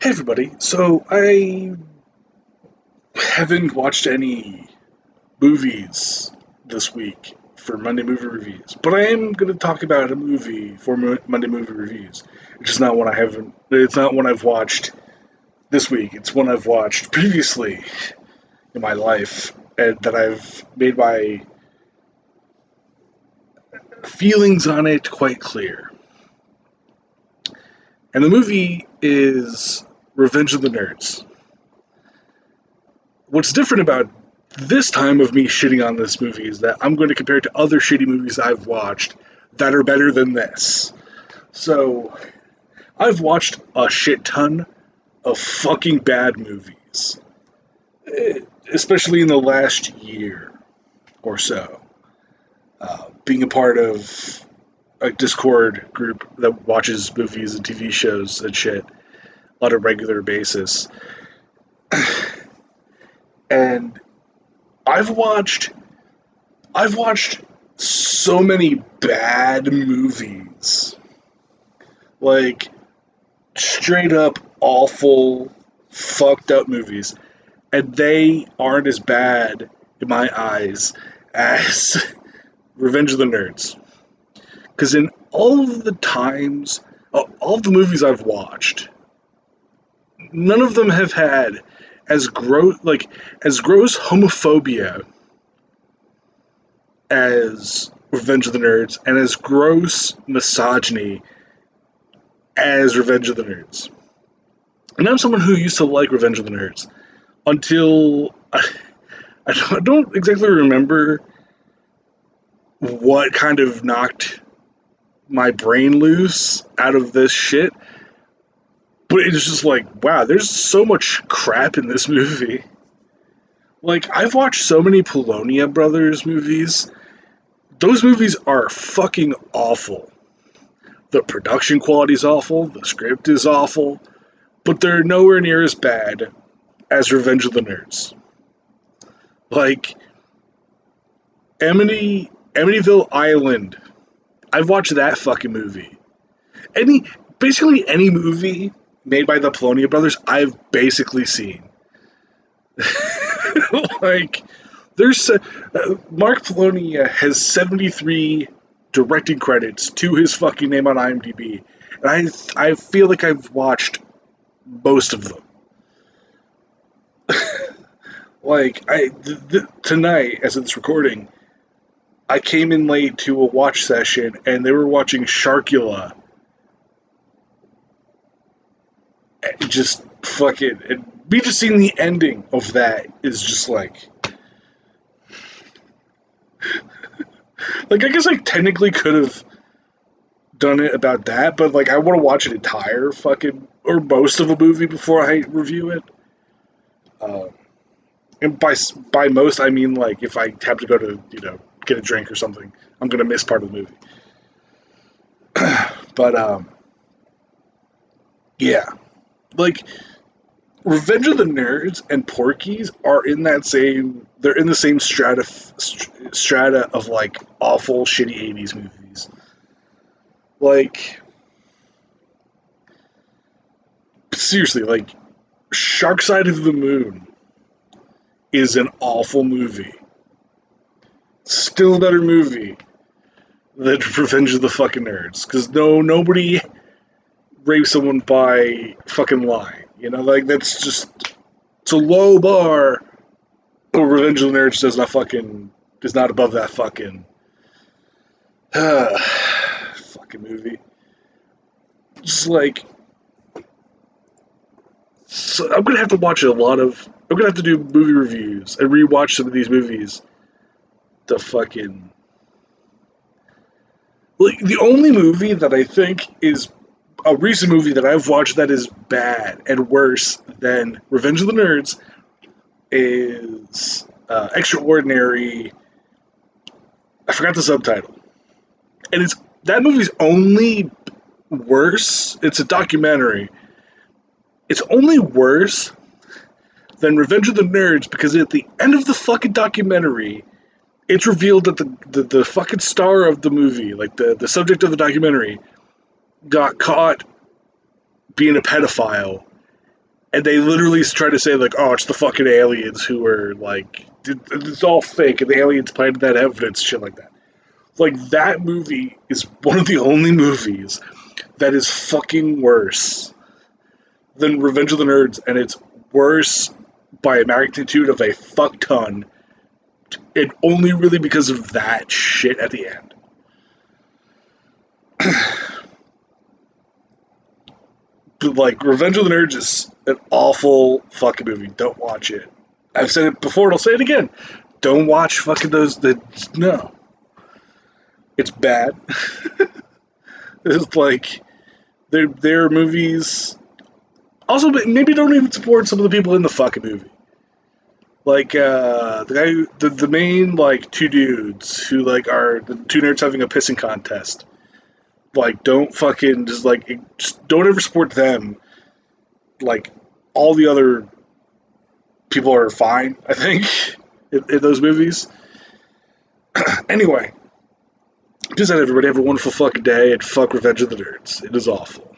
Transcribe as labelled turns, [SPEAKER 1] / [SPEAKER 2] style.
[SPEAKER 1] Hey everybody, so I haven't watched any movies this week for Monday Movie Reviews, but I am going to talk about a movie for Monday Movie Reviews. It's just not one I haven't, it's not one I've watched this week, it's one I've watched previously in my life and that I've made my feelings on it quite clear. And the movie is Revenge of the Nerds. What's different about this time of me shitting on this movie is that I'm going to compare it to other shitty movies I've watched that are better than this. So, I've watched a shit ton of fucking bad movies, especially in the last year or so. Being a part of a Discord group that watches movies and TV shows and shit on a regular basis. And I've watched I've watched so many bad movies. Like straight up awful, fucked up movies. And they aren't as bad in my eyes as Revenge of the Nerds. Because in all of the times, all of the movies I've watched, none of them have had as gross homophobia as Revenge of the Nerds and as gross misogyny as Revenge of the Nerds. And I'm someone who used to like Revenge of the Nerds until I don't exactly remember what kind of knocked my brain loose out of this shit. But it's just like, wow, there's so much crap in this movie. Like, I've watched so many Polonia Brothers movies. Those movies are fucking awful. The production quality is awful, the script is awful, but they're nowhere near as bad as Revenge of the Nerds. Like, Amityville Island. I've watched that fucking movie. Basically any movie made by the Polonia brothers, I've basically seen. Like, there's Mark Polonia has 73 directing credits to his fucking name on IMDb, and I feel like I've watched most of them. Like tonight, as of this recording, I came in late to a watch session, and they were watching Sharkula. Just fucking, and me just seeing the ending of that is just like I guess I technically could have done it about that, but like I want to watch an entire fucking or most of a movie before I review it. Uh, and by most I mean like if I have to go to get a drink or something, I'm gonna miss part of the movie. But yeah, like Revenge of the Nerds and Porky's are in that same. They're in the same strata of like awful, shitty '80s movies. Like seriously, like Shark Side of the Moon is an awful movie. Still a better movie than Revenge of the fucking Nerds, because nobody rapes someone by fucking lying. Like that's just it's a low bar. But Revenge of the Nerds does not above that fucking fucking movie. Just like so I'm gonna have to watch a lot of. I'm gonna have to do movie reviews and rewatch some of these movies. The fucking like the only movie that I think is a recent movie that I've watched that is bad and worse than Revenge of the Nerds is Extraordinary. I forgot the subtitle, and it's that movie's only worse. It's a documentary. It's only worse than Revenge of the Nerds because at the end of the fucking documentary, it's revealed that the fucking star of the movie, like the subject of the documentary, got caught being a pedophile and they literally try to say like, "Oh, it's the fucking aliens who are like, it's all fake, and the aliens planted that evidence, shit like that." Like that movie is one of the only movies that is fucking worse than Revenge of the Nerds, and it's worse by a magnitude of a fuck ton, and only really because of that shit at the end. But like Revenge of the Nerds is an awful fucking movie. Don't watch it. I've said it before and I'll say it again. Don't watch fucking those. No, it's bad. It's like they're movies. Also, maybe don't even support some of the people in the fucking movie. Like the guy, the main like two dudes who like are the two nerds having a pissing contest. Like, don't fucking just don't ever support them. Like, all the other people are fine, I think, in those movies. Anyway, just that everybody have a wonderful fucking day and fuck Revenge of the Nerds. It is awful.